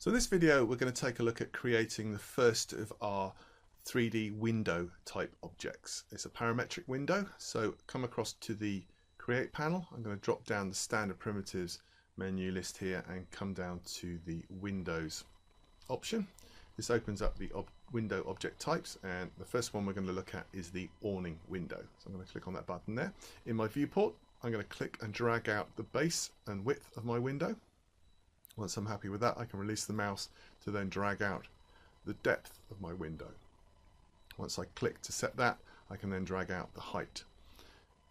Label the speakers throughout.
Speaker 1: So in this video we're going to take a look at creating the first of our 3D window type objects. It's a parametric window, so come across to the create panel. I'm going to drop down the standard primitives menu list here and come down to the windows option. This opens up the window object types, and the first one we're going to look at is the awning window. So I'm going to click on that button there. In my viewport I'm going to click and drag out the base and width of my window. Once I'm happy with that, I can release the mouse to then drag out the depth of my window. Once I click to set that, I can then drag out the height,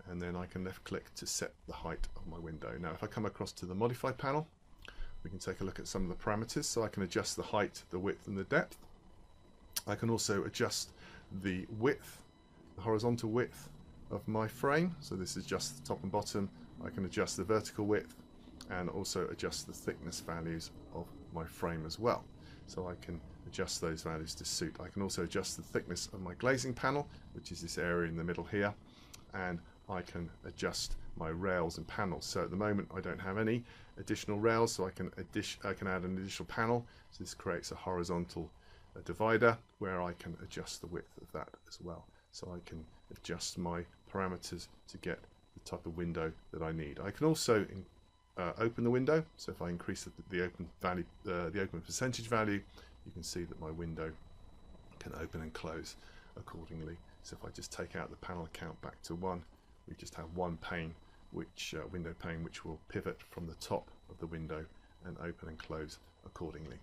Speaker 1: and then I can left click to set the height of my window. Now if I come across to the modify panel, we can take a look at some of the parameters. So I can adjust the height, the width and the depth. I can also adjust the width, the horizontal width of my frame. So this is just the top and bottom. I can adjust the vertical width and also adjust the thickness values of my frame as well. So I can adjust those values to suit. I can also adjust the thickness of my glazing panel, which is this area in the middle here, and I can adjust my rails and panels. So at the moment I don't have any additional rails, so I can add an additional panel. So this creates a horizontal divider where I can adjust the width of that as well. So I can adjust my parameters to get the type of window that I need. I can also open the window. So if I increase the open value, the open percentage value, you can see that my window can open and close accordingly. So if I just take out the panel count back to 1, we just have one pane, window pane, which will pivot from the top of the window and open and close accordingly.